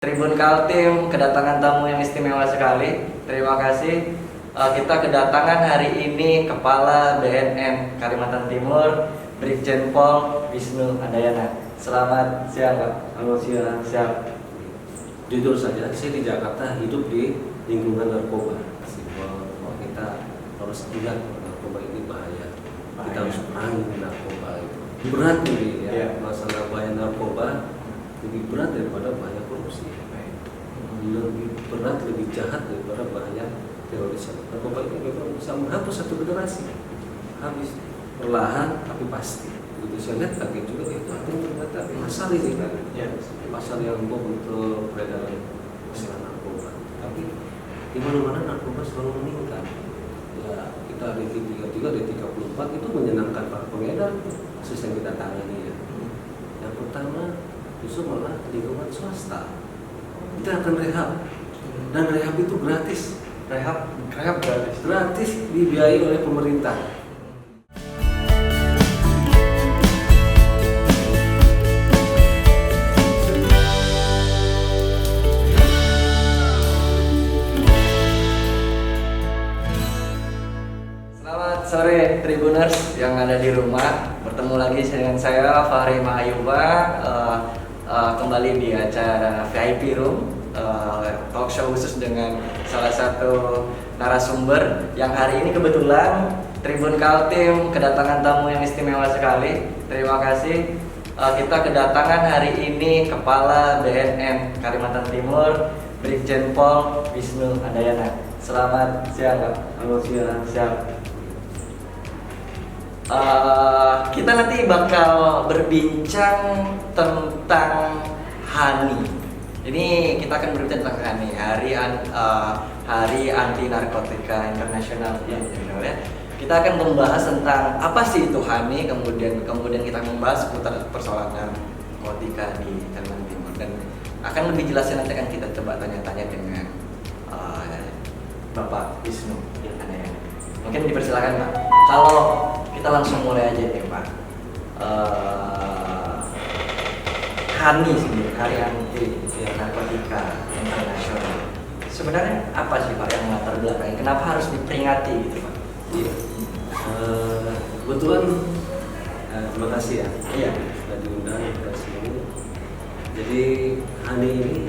Tribun Kaltim kedatangan tamu yang istimewa sekali. Terima kasih. Kita kedatangan hari ini Kepala BNN Kalimantan Timur, Brigjen Pol Wisnu Handayana. Selamat siang, Pak. Halo siang. Siap. Jujur saja, saya di Jakarta hidup di lingkungan narkoba. Bahwa kita harus ingat narkoba ini bahaya. Kita harus perangi narkoba itu. Berat ini ya, masalah bahaya narkoba lebih berat daripada bahaya korupsi. Lebih berat, lebih jahat daripada bahaya terorisme. Narkoba ini memang bisa menghapus satu generasi. Habis perlahan tapi pasti. Begitu saya lihat kaget juga itu artinya ternyata pasal ini kan. Pasal yang untuk peredaran masalah narkoba. Tapi di mana-mana narkoba selalu meningkat. Ya, kita di 33, di 34 itu menyenangkan para pengedar kasus yang kita tangani ya. Yang pertama justru malah lingkungan swasta. Kita akan rehab dan rehab itu gratis. Rehab gratis. Gratis dibiayai oleh pemerintah. Selamat sore Tribuners yang ada di rumah. Bertemu lagi dengan saya Fahri Mahayuba, kembali di acara VIP Room, talk show khusus dengan salah satu narasumber yang hari ini kebetulan Tribun Kaltim kedatangan tamu yang istimewa sekali. Terima kasih. Kita kedatangan hari ini Kepala BNN Kalimantan Timur, Brigjen Pol Wisnu Handayana. Selamat siang, Pak. Halo siang. Siap. Kita nanti bakal berbincang tentang HANI. Ini kita akan berbincang tentang HANI, Hari Anti Narkotika Internasional ya. Kita akan membahas tentang apa sih itu HANI, kemudian kita membahas seputar persoalan narkotika di Kalimantan Timur, dan akan lebih jelasnya nanti akan kita coba tanya-tanya dengan Bapak Wisnu Handayana. Mungkin dipersilakan, Pak. Kalau kita langsung mulai aja ya, Pak. HANI sendiri, Hari Anti Narkotika Internasional. Sebenarnya apa sih, Pak, yang latar belakangnya? Kenapa harus diperingati gitu, Pak? Iya. Kebetulan terima kasih ya. Iya. Sudah diundang ke sini. Jadi HANI ini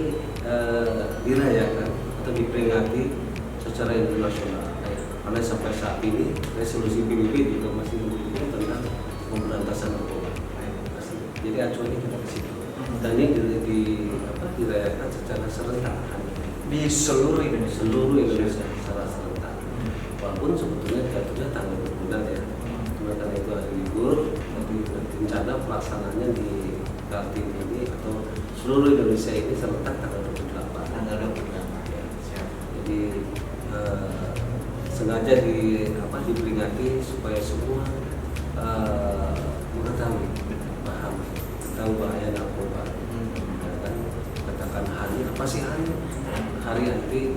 dirayakan atau diperingati secara internasional. Karena sampai saat ini resolusi PBB juga masih memberikan tentang pemberantasan narkoba. Jadi acuannya kita ke situ. Dan ini dirayakan secara serentak Di seluruh Indonesia. Secara serentak. Walaupun sebetulnya jatuhnya tanggal 2 ya. Cuma karena itu hari libur, tapi rencana pelaksanaannya di Kaltim ini atau seluruh Indonesia ini serentak tanggal 28. Tanggal 28. Ya. Siap. Jadi sengaja diperingati supaya semua mengetahui, paham tentang bahaya narkoba. Dan katakan HANI, apa sih HANI? Hari Anti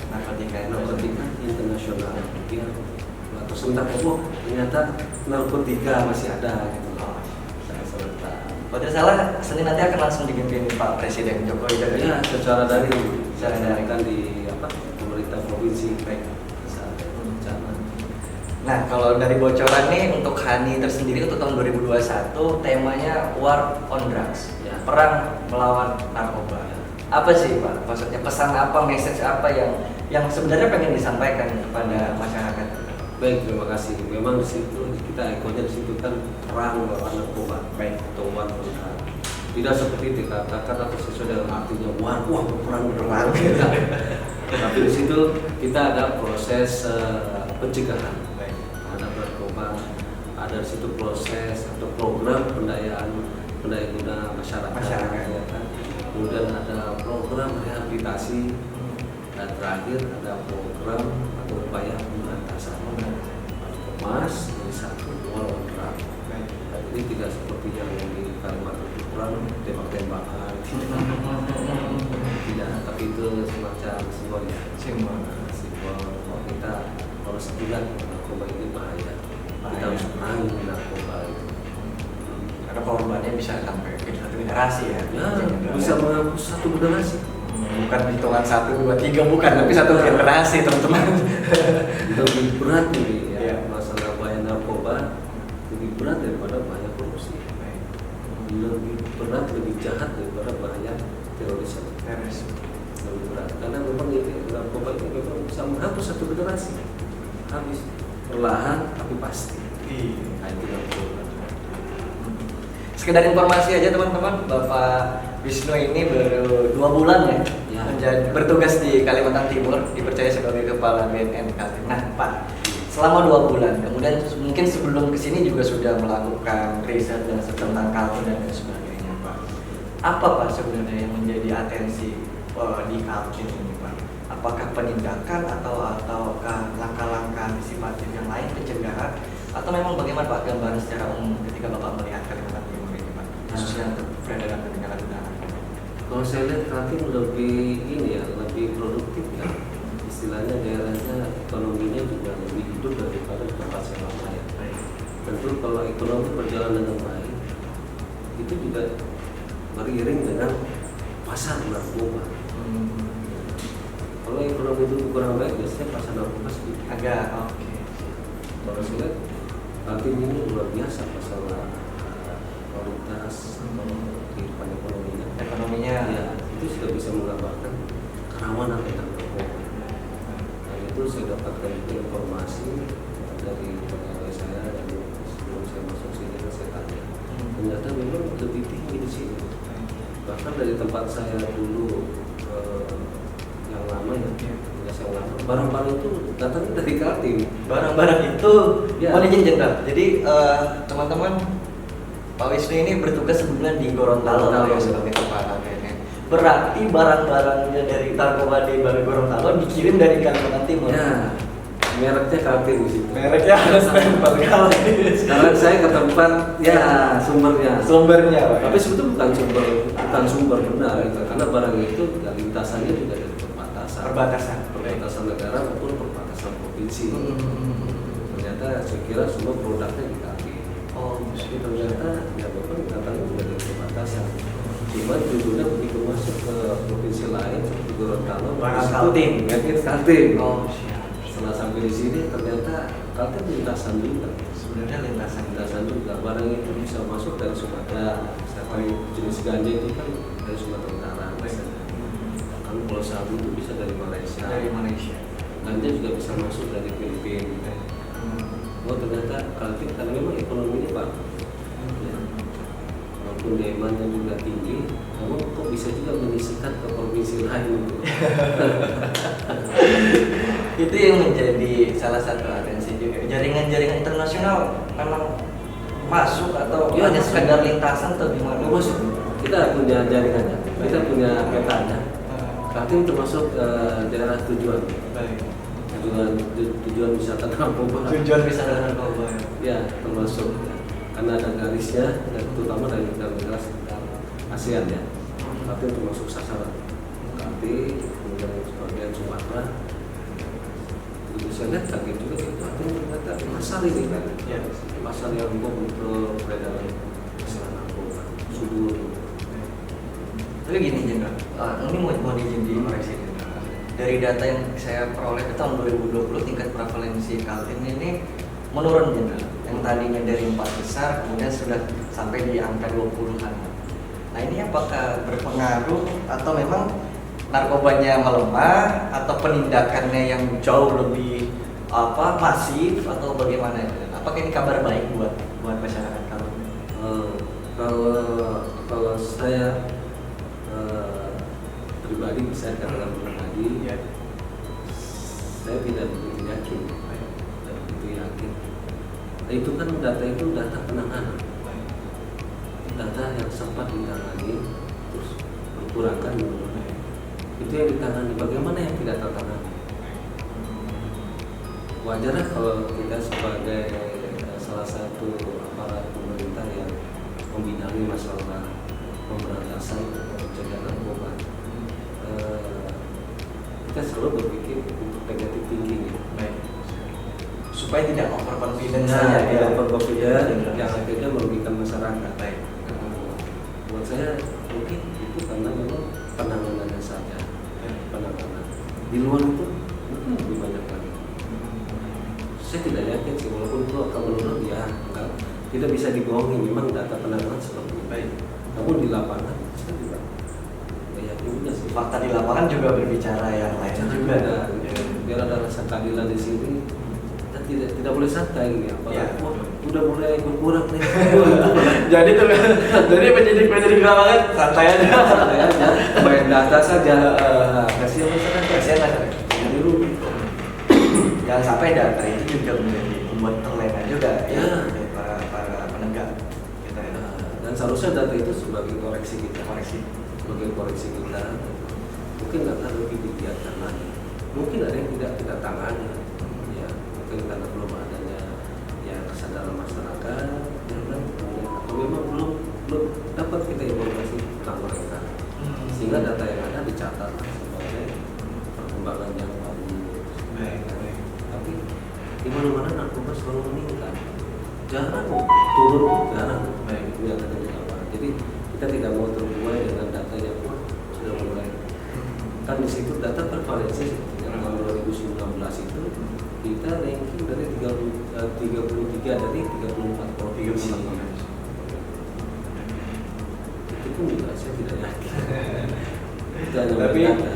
Narkotika Internasional. Dia atau serentak ternyata narkotika masih ada gitu. Sangat serentak. Kalau tidak salah, Senin nanti akan langsung dipimpin Pak Presiden Joko Widodo. Ya, secara daring. Secara daring. Kan di pemerintah provinsi. Baik. Nah, kalau dari bocoran nih untuk HANI tersendiri untuk tahun 2021 temanya War on Drugs, Ya. perang melawan narkoba. Ya. Apa sih, Pak? Maksudnya pesan apa, message apa yang sebenarnya pengen disampaikan kepada masyarakat? Baik, terima kasih. Memang di situ kita ekornya di situ kan perang melawan narkoba. Baik. Atau war on drugs. Tidak seperti dikatakan atau sesuai dengan artinya wah berperang. Tapi di situ kita ada proses pencegahan. Ada narkoba, ada di situ proses atau program pendaya guna masyarakat. Ya kan? Kemudian ada program rehabilitasi, dan terakhir ada program atau upaya pemberantasan. Mas, ini satu war on drugs. Ini tidak seperti yang di Kalimantan Timur tembak-tembakan. Tidak, tapi itu semacam simbol ya. Simbol bahwa kita harus ingat narkoba ini bahaya. Kita harus perangi narkoba itu. Karena korbannya bisa sampai ke satu generasi ya? Ya, bisa menghapus satu generasi. Bukan hitungan 1, 2, 3 bukan, tapi satu generasi teman-teman. Lebih berat nih ya, Iya. masalah bahaya narkoba lebih berat daripada bahaya korupsi. Lebih berat, lebih jahat daripada bahaya terorisme. Lebih berat karena memang ini narkoba itu memang bisa menghapus satu generasi. Habis perlahan tapi pasti. Nah, itu narkoba. Sekedar informasi aja teman-teman, Bapak Wisnu ini baru 2 bulan ya, bertugas di Kalimantan Timur, dipercaya sebagai Kepala BNN Kaltim. Nah Pak, selama 2 bulan, kemudian mungkin sebelum kesini juga sudah melakukan riset dan tentang Kaltim dan lain sebagainya Pak. Apa Pak sebenarnya yang menjadi atensi di Kaltim ini Pak? Apakah penindakan ataukah langkah-langkah antisipatif yang lain, pencegahan, atau memang bagaimana Pak gambaran secara umum ketika Bapak melihat Kalimantan Timur ini Pak, khususnya untuk peredaran penyalahgunaan? Kalau saya lihat Kaltim lebih ini ya, lebih produktif ya. Istilahnya daerahnya ekonominya juga lebih hidup daripada tempat saya lama ya. Tentu kalau ekonomi berjalan dengan baik, itu juga beriring dengan pasar narkoba. Kalau ekonomi itu kurang baik, biasanya pasar narkoba sedikit. Agak oke. Kalau saya lihat Kaltim ini luar biasa masalah kualitas atau kehidupan ekonominya. Ya, itu sudah bisa menggambarkan kerawanan tentang narkoba. Nah, itu saya dapatkan informasi dari pegawai saya dan sebelum saya masuk sini saya tanya. Ternyata memang lebih tinggi di sini. Bahkan dari tempat saya dulu yang lama ya, yang lama. Barang-barang itu datang dari Kaltim. Barang-barang itu, Ya. mohon izin jenderal. Jadi teman-teman, Pak Wisnu ini bertugas sebelumnya di Gorontalo ya, sebagai kepala BNN. Berarti barang-barangnya dari narkoba di Gorontalo dikirim dari Kalimantan Timur. Ya, mereknya Kaltim di situ. Mereknya harus stempel kali. Sekarang saya ke tempat ya sumbernya. Pak. Tapi sebetulnya bukan sumber benar gitu. Karena barang itu lintasannya juga dari perbatasan negara maupun perbatasan provinsi. Ternyata saya kira semua produknya di Kaltim. Oh, Tapi ternyata ya memang datangnya juga dari perbatasan. Cuma tujuannya begitu masuk ke provinsi lain seperti Gorontalo, Barang Kaltim. Kaltim. Oh, siap. Setelah sampai di sini ternyata Kaltim lintasan juga. Sebenarnya Lintasan juga barang itu bisa masuk dari Sumatera. Misalkan jenis ganja itu kan dari Sumatera Utara. Kan kalau sabu itu bisa dari Malaysia. Ganja juga bisa masuk dari Filipina. Oh ternyata Kaltim karena memang ekonominya bagus. Ya. Walaupun demandnya juga tinggi, namun kok bisa juga menyisikan ke provinsi lain. Itu yang menjadi salah satu atensi juga. Jaringan-jaringan internasional memang masuk atau Ya, hanya masuk. sekedar lintasan atau gimana? Masuk. Kita punya jaringannya, kita punya petanya. Kaltim termasuk daerah tujuan. Baik. Tujuan wisata narkoba. Tujuan wisata narkoba. Ya, termasuk karena ada garisnya dan terutama dari negara sekitar ASEAN ya. Kaltim termasuk sasaran. Kaltim, kemudian sebagian Sumatera. Itu saya lihat Kaltim juga itu Kaltim ternyata pasar ini kan. Ya. Pasar yang untuk peredaran masalah narkoba. Subur. Tapi gini Jenderal, ini mau izin dikoreksi Jenderal. Dari data yang saya peroleh ke tahun 2020 tingkat prevalensi Kaltim ini menurun Jenderal. Yang tadinya dari 4 besar kemudian sudah sampai di angka 20-an. Nah ini apakah berpengaruh atau memang narkobanya melemah atau penindakannya yang jauh lebih masif atau bagaimana? Apakah ini kabar baik buat masyarakat Kaltim? Kalau saya pribadi saya katakan pribadi Ya. saya tidak begitu yakin. Nah, itu kan data penanganan, data yang sempat ditangani terus berkurangkan itu yang ditangani. Bagaimana yang tidak tertangani? Wajar kalau kita sebagai salah satu aparat pemerintah yang membidangi masalah pemberantasan pencegahan narkoba, kita selalu berpikir untuk negatif thinking ya. Baik. Supaya tidak overconfident Nah, saja ya, overconfident yang akhirnya merugikan masyarakat. Baik. buat saya mungkin itu karena memang penanganannya saja, penanganan. Di luar itu mungkin lebih banyak lagi. Saya tidak yakin sih, walaupun itu akan menurun ya, enggak, tidak bisa dibohongi, memang data penanganan seperti itu. Baik. Namun di lapangan saya juga nggak yakin juga sih. Fakta di lapangan juga berbicara yang lain juga. Biar ada rasa keadilan di sini. Kita tidak boleh santai ini apa? Ya. Wah, udah mulai berkurang nih. Jadi tuh, jadi penyidik lapangan santai aja. Santai aja, main data saja. Kasihan masyarakat. Kasihan lah. Jadi rugi. Jangan sampai data itu juga menjadi membuat terlena juga Ya. ya para penegak kita ya. Dan seharusnya data itu sebagai koreksi kita, sebagai koreksi kita. Mungkin akan lebih digiatkan lagi. Mungkin ada yang tidak kita tangani. Ya, mungkin karena belum adanya ya kesadaran masyarakat, ya kan? Atau memang belum dapat kita informasi tentang mereka. Sehingga data yang ada dicatat sebagai perkembangan yang baru. Baik. Tapi di mana-mana narkoba selalu meningkat. Jarang turun, jarang. Baik. Itu yang ada di lapangan. Jadi kita tidak mau terbuai dengan data yang sudah mulai. Kan di situ data prevalensi yang tahun 2019 itu kita ranking dari 33 dari 34 provinsi. Itu pun juga saya tidak yakin. Itu hanya Tapi data.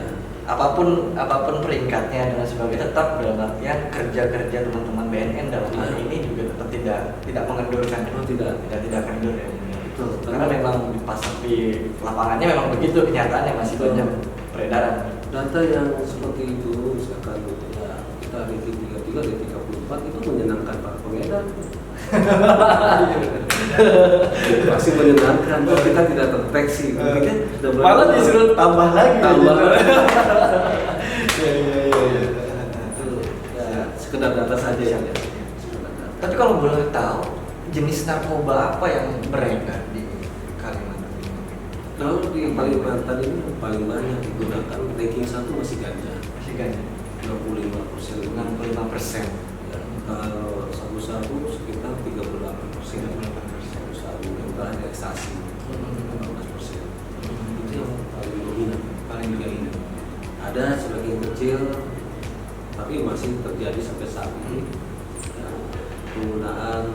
apapun peringkatnya dan sebagainya, tetap dalam artian kerja teman-teman BNN dalam hal ini juga tetap tidak mengendurkan. Oh, tidak. Tidak kendur ya. Betul. Karena memang di lapangannya memang begitu, kenyataannya masih Betul. banyak peredaran. Data yang seperti itu misalkan ya kita ranking 33 dari 34 itu menyenangkan para pengedar. Masih menyenangkan, kalau kita tidak terdeteksi. Mungkin sudah mulai Malah disuruh tambah lagi. Tambah. Iya. Itu ya sekedar data saja ya. Sekedar data. Tapi kalau boleh tahu, jenis narkoba apa yang beredar di Kalimantan ini? Kalau di Kalimantan ini paling banyak digunakan ranking 1 masih ganja, Masih ganja. 65%. 65%. Ya, kalau sabu-sabu sekitar 38%. Sabu-sabu yang terakhir ekstasi 18%. Itu yang paling dominan. Paling dominan. Ada sebagian kecil, tapi masih terjadi sampai saat ini ya, penggunaan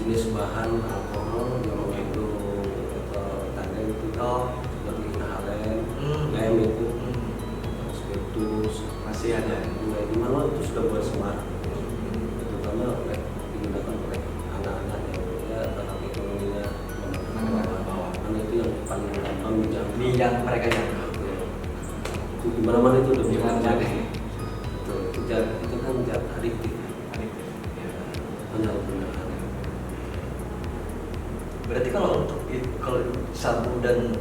jenis bahan alkohol yang mengandung tanda itu seperti inhalen, lem itu, spiritus, Masih ada. di mana itu sudah mulai semarak, terutama digunakan oleh anak-anak yang ya taraf ekonominya menengah bawah, karena itu yang paling gampang dijangkau. Yang mereka jangkau. Itu di mana-mana itu udah Di mana-mana. itu kan zat adiktif, penyalahgunaan. Berarti kalau sabu dan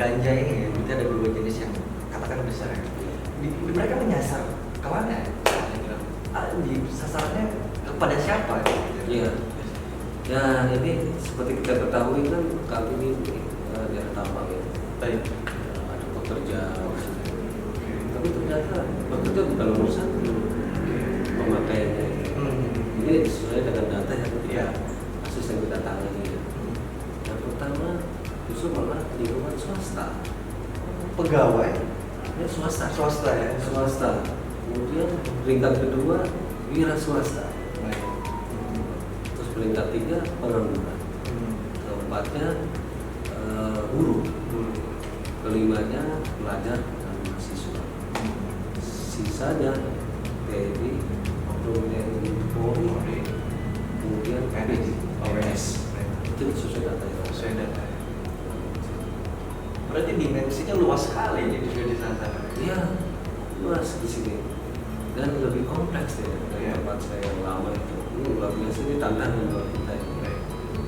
ganja ini ya, berarti ada dua jenis yang katakan besar ya. Mereka menyasar kemana? Di sasarannya kepada siapa? Iya. Ya ini seperti kita ketahui kan kali ini daerah tambang ya. Baik. Ada pekerja. Tapi ternyata pekerja bukan urusan pemakaiannya. Ini sesuai dengan data yang ketika kasus yang kita tangani. Yang pertama justru malah lingkungan swasta. Pegawai Ya swasta. swasta ya. Swasta. Kemudian peringkat kedua wira swasta. Baik. Terus peringkat 3 pengangguran. Keempatnya buruh. Kelimanya pelajar dan mahasiswa. Sisanya TNI, oknum TNI, Polri, kemudian PNS. Itu sesuai data yang Sesuai data. Berarti dimensinya luas sekali jadi sudah disasar. Iya, luas di sini dan lebih kompleks ya dari Iya. tempat saya yang lama itu. Ini luar biasa, ini tantangan buat kita ya.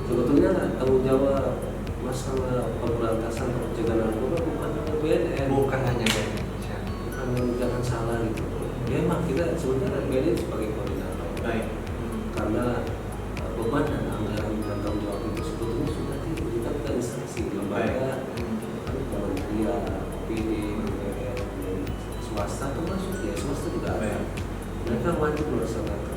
Sebetulnya tanggung jawab masalah pemberantasan atau pencegahan narkoba bukan hanya BNN, Bukan hanya BNN. bukan jangan salah gitu. Ya emang kita sebetulnya BNN sebagai koordinator. Baik. Karena beban dan anggaran dan tanggung jawab itu sebetulnya sudah diberikan ke instansi lembaga, kementerian, PD, BPN, swasta termasuk ya swasta juga ada. Mereka wajib melaksanakan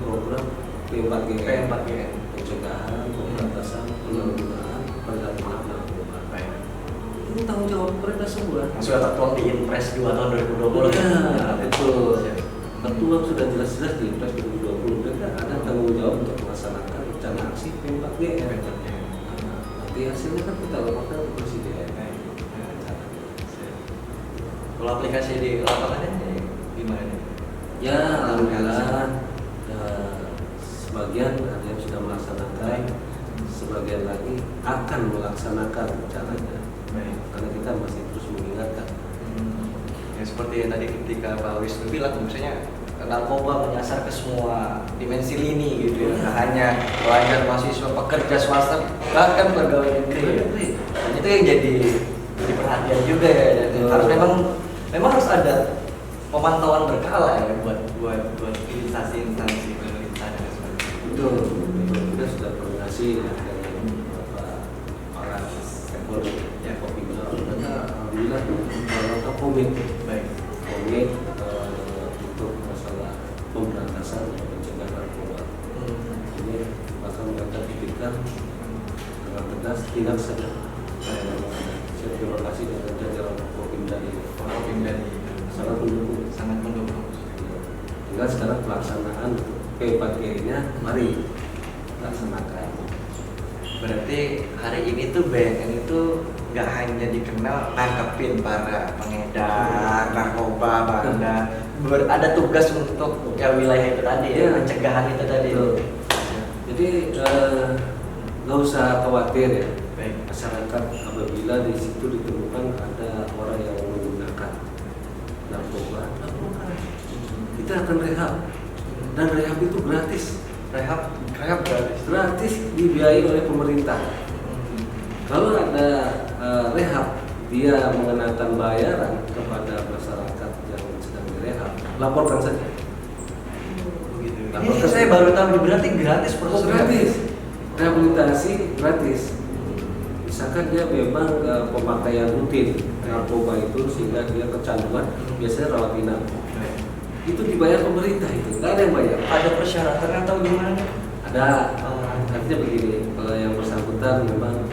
program P4GN, P4GN. pencegahan, pemberantasan, penyalahgunaan, perdagangan narkoba. Ini tanggung jawab mereka semua. Yang sudah tertuang di Impres 2 tahun 2020. Ya, betul. Tertuang sudah jelas-jelas di Impres 2020. Mereka ada tanggung jawab untuk melaksanakan rencana aksi P4GN. Nanti hasilnya kan kita laporkan ke Presiden. Kalau aplikasi di lapangannya gimana nih? Ya, alhamdulillah sebagian ada yang sudah melaksanakan, sebagian lagi akan melaksanakan rencananya. Karena kita masih terus mengingatkan. Ya seperti yang tadi ketika Pak Wisnu bilang, maksudnya narkoba menyasar ke semua dimensi lini gitu ya, nggak hanya pelajar, mahasiswa, pekerja swasta, bahkan pegawai negeri. Dan itu yang jadi perhatian juga ya. Dan harus memang harus ada pemantauan berkala ya buat instansi pemerintahan. Betul. Kita sudah koordinasi dengan para stakeholder ya, Kopimda. Mereka alhamdulillah mereka komit untuk masalah pemberantasan dan pencegahan narkoba. Ini bahkan mereka titipkan dengan tegas tindak saja. Saya terima kasih kepada jajaran Kopimda sangat mendukung. Tinggal sekarang pelaksanaan P4G-nya mari laksanakan. Berarti hari ini tuh BNN itu nggak hanya dikenal nangkepin para pengedar narkoba, bandar, ada tugas untuk ya wilayah itu tadi ya, pencegahan itu tadi. Jadi nggak usah khawatir ya. Baik. Masyarakat apabila di situ ditemukan ada orang yang menggunakan narkoba, kita akan rehab, dan rehab itu gratis. Rehab Gratis dibiayai oleh pemerintah. Kalau ada rehab, dia mengenakan bayaran kepada masyarakat yang sedang direhab, laporkan saja. Ini saya baru tahu, berarti gratis proses Gratis. Rehabilitasi gratis. Misalkan dia memang pemakaian rutin narkoba itu sehingga dia kecanduan, biasanya rawat inap. Itu dibayar pemerintah, itu nggak ada yang bayar. Ada persyaratan atau gimana? Ada. Artinya begini, kalau yang bersangkutan memang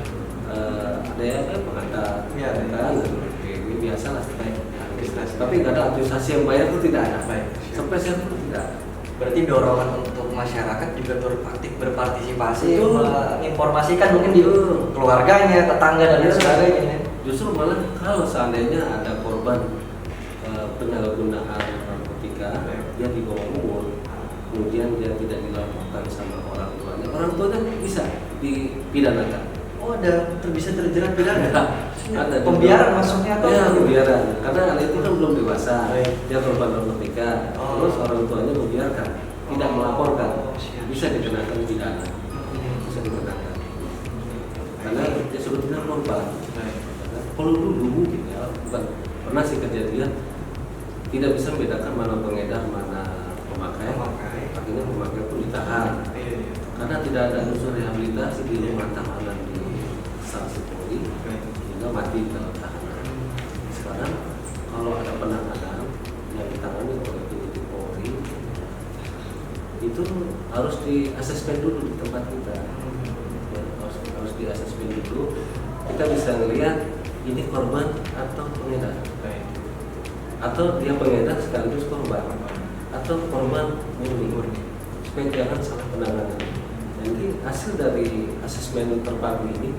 ada yang pengantar, ini biasalah tapi nggak ada administrasi yang bayar itu tidak ada. Sampai sekarang itu tidak. Berarti dorongan untuk masyarakat juga aktif berpartisipasi, Betul. menginformasikan mungkin di keluarganya, tetangga dan lain sebagainya. Justru malah kalau seandainya ada korban penyalahgunaan narkotika, dia di bawah umur, kemudian dia tidak dilaporkan sama orang tuanya bisa dipidanakan. Oh, bisa terjerat pidana. Ada pembiaran masuknya atau? Ya, pembiaran. Karena anak itu kan belum dewasa. Baik. Dia korban narkotika. Terus orang tuanya membiarkan, tidak melaporkan, bisa dikenakan pidana. Bisa dikenakan. Karena dia sebetulnya korban. Kalau dulu mungkin ya, bukan pernah sih kejadian tidak bisa membedakan mana pengedar, mana pemakai. Akhirnya pemakai pun ditahan. Karena tidak ada unsur rehabilitasi di rumah tahanan di sanksi polri, sehingga mati dalam tahanan. Sekarang kalau ada penanganan yang ditangani oleh penyidik polri, itu harus di asesmen dulu di tempat kita. Ya, harus di asesmen dulu. Kita bisa melihat ini korban atau pengedar, atau dia pengedar sekaligus korban, atau korban murni, supaya jangan salah penanganan. Jadi hasil dari asesmen terpadu ini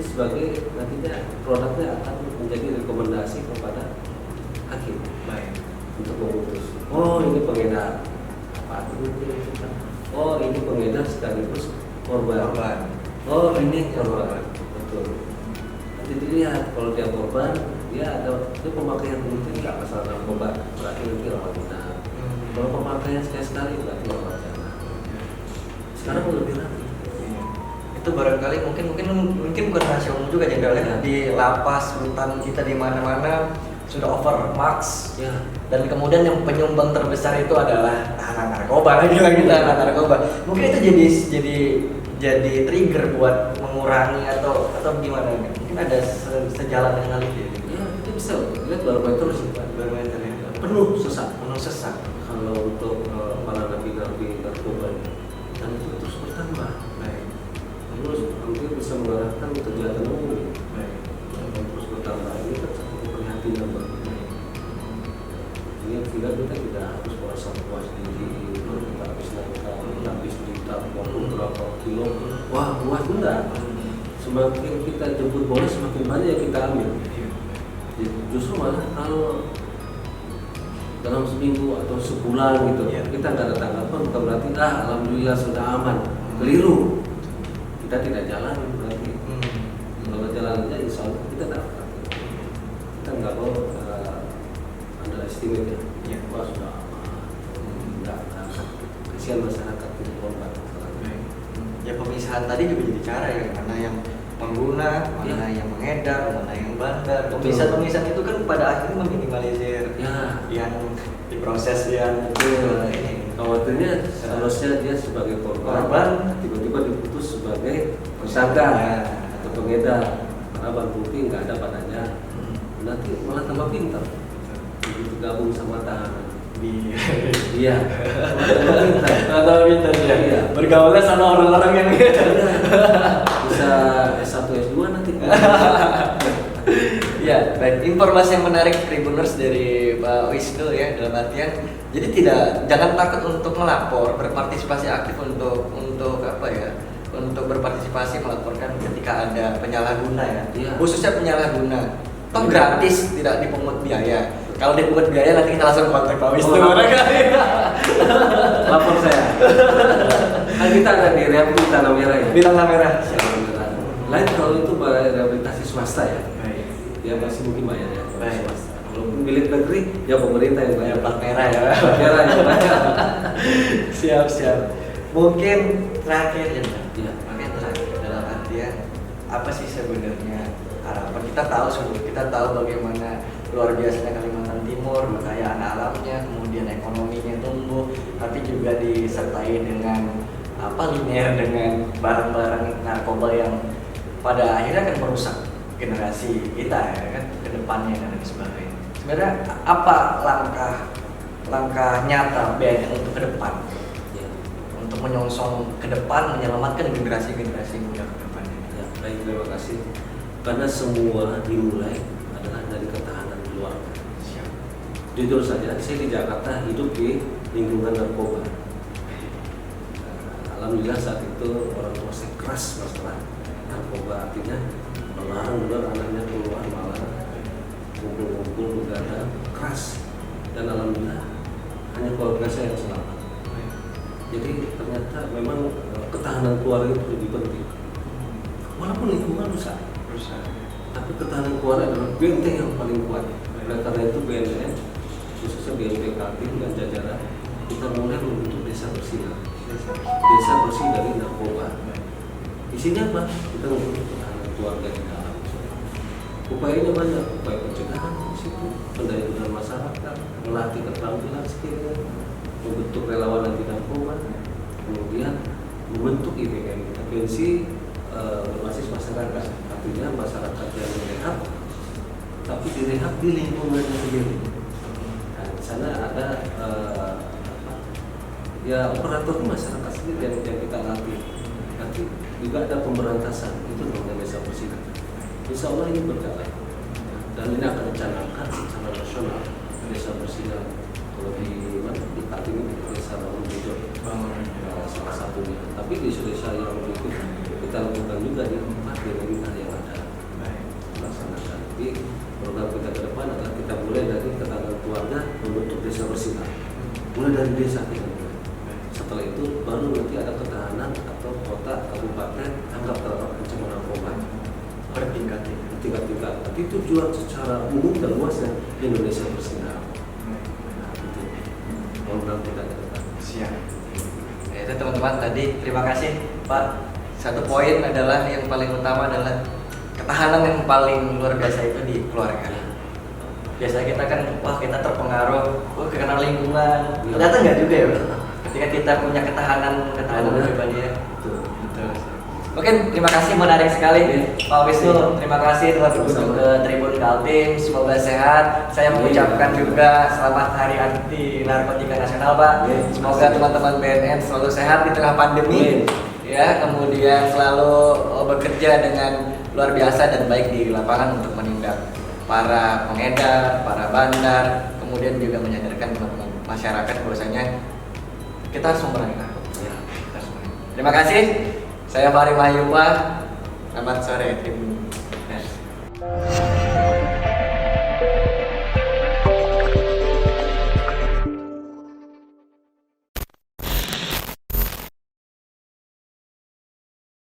sebagai nantinya produknya akan menjadi rekomendasi kepada hakim untuk memutus. Oh, ini pengedar, apa itu? Oh, ini pengedar sekaligus korban. Oh, ini korban. Betul. Nanti dilihat kalau dia korban, dia pemakaian rutin nggak masalah narkoba, berarti nanti rawat inap. Kalau pemakaian sekali berarti rawat jalan. Sekarang lebih rapi. Itu barangkali mungkin bukan rahasia umum juga Jenderal ya. Di lapas, rutan kita di mana-mana sudah over max. Ya. Dan kemudian yang penyumbang terbesar itu adalah tahanan narkoba. Tahanan narkoba. Mungkin itu jadi trigger buat mengurangi atau gimana? Mungkin ada sejalan dengan hal itu. Ya, kita bisa lihat barometer sih, Pak. Barometer ya. Penuh sesak. Penuh sesak. Kalau untuk para napi narkoba dan itu terus bertambah. Baik. Terus hampir bisa mengarahkan kegiatan umum. Baik. Dan terus bertambah ini kan satu keprihatinan bagi ini tidak kita tidak harus merasa puas diri kalau kita habis nangkap habis juta maupun berapa kilo wah puas enggak. Semakin kita jemput bola semakin banyak yang kita ambil. Justru malah kalau dalam seminggu atau sebulan gitu kita nggak ada tanggapan bukan berarti alhamdulillah sudah aman. Keliru, kita tidak jalan berarti. Kalau jalannya insya Allah kita dapat. Kita nggak mau underestimate ya. Wah sudah aman. Nggak kasihan masyarakat itu korban. Ya pemisahan tadi juga jadi cara ya, mana yang pengguna, mana yang mengedar, mana yang bandar. Pemisahan itu kan pada akhirnya meminimalisir yang diproses yang ini. Khawatirnya seharusnya dia sebagai korban tiba-tiba diputus sebagai tersangka atau pengedar karena barang bukti nggak ada padanya. Nanti malah tambah pintar begitu gabung sama tahanan. Iya. Atau pintar ya. Bergaulnya sama orang-orang yang bisa S1 S2 nanti. Ya, baik. Informasi yang menarik Tribuners dari Pak Wisnu ya, dalam artian jadi jangan takut untuk melapor, berpartisipasi aktif untuk apa ya? Untuk berpartisipasi melaporkan ketika ada penyalahguna ya. Khususnya penyalahguna. Toh gratis, tidak dipungut biaya. Kalau dipungut biaya nanti kita langsung kontak Pak Wisnu. Lapor saya. Kan kita ada di rehabilitasi Tanah Merah ya. Di Tanah Merah. Lain kalau itu rehabilitasi swasta ya. Ya masih mungkin bayar ya. Swasta. Kalau milik negeri ya pemerintah yang bayar. Plat merah ya. Plat merah yang bayar. Siap. Mungkin terakhir ya. Iya. Terakhir dalam artian apa sih sebenarnya harapan kita tahu bagaimana luar biasanya Kalimantan Timur, kekayaan alamnya, kemudian ekonominya tumbuh, tapi juga disertai dengan linear dengan barang-barang narkoba yang pada akhirnya akan merusak generasi kita ya kan ke depannya dan lain sebagainya. Sebenarnya apa langkah nyata BNN untuk ke depan? Untuk menyongsong ke depan, menyelamatkan generasi-generasi muda ke depannya. Ya, baik, terima kasih. Karena semua dimulai adalah dari ketahanan keluarga. Jujur saja, saya di Jakarta hidup di lingkungan narkoba. Alhamdulillah saat itu orang tua saya keras masalah narkoba, artinya melarang benar anaknya keluar malam, kumpul-kumpul begadang, keras. Dan alhamdulillah hanya keluarga saya yang selamat. Jadi ternyata memang ketahanan keluarga itu lebih penting. Walaupun lingkungan rusak, tapi ketahanan keluarga adalah benteng yang paling kuat. Oleh karena itu BNN, khususnya BNP Kaltim dan jajaran, kita mulai membentuk desa bersih. Desa bersih dari narkoba. Isinya apa? Kita membentuk ketahanan keluarga di dalam. Upayanya banyak, upaya pencegahan di situ, pendayagunaan masyarakat, melatih keterampilan skill, membentuk relawan anti narkoba, kemudian membentuk IPM, intervensi berbasis masyarakat, artinya masyarakat yang direhab, tapi direhab di lingkungannya sendiri. Nah, di sana ada operator masyarakat sendiri yang kita latih. Nanti juga ada pemberantasan, itu namanya desa bersih. Insya Allah ini berjalan dan ini akan dicanangkan secara nasional desa bersih. Kalau di Kaltim ini desa Bangun Rejo salah satunya. Tapi di desa yang berikut kita lakukan juga di tempat yang ada laksanakan. Jadi program kita ke depan adalah kita mulai dari ketahanan keluarga membentuk desa bersih. Mulai dari desa kita. Setelah itu baru nanti ada ketahanan atau kota, kabupaten tanggap terhadap ancaman narkoba. Bertingkat-tingkat. Tapi tujuan secara umum dan luas ya Indonesia bersih. Program kita ke depan. Siap. Ya, itu teman-teman tadi terima kasih Pak. Satu poin adalah yang paling utama adalah ketahanan yang paling luar biasa itu di keluarga. Biasanya kita kan kita terpengaruh karena lingkungan. Ternyata enggak juga ya. Ketika kita punya ketahanan pribadi ya. Betul. Oke, terima kasih, menarik sekali Pak Wisnu. Terima kasih telah berkunjung ke Tribun Kaltim. Semoga sehat. Saya mengucapkan juga selamat Hari anti narkotika nasional, Pak. Semoga teman-teman BNN selalu sehat di tengah pandemi. Ya, kemudian selalu bekerja dengan luar biasa dan baik di lapangan untuk menindak para pengedar, para bandar, kemudian juga menyadarkan teman-teman masyarakat bahwasanya kita harus memerangi narkoba. Ya. Terima kasih. Saya Fahri Mahyupa. Selamat sore tim.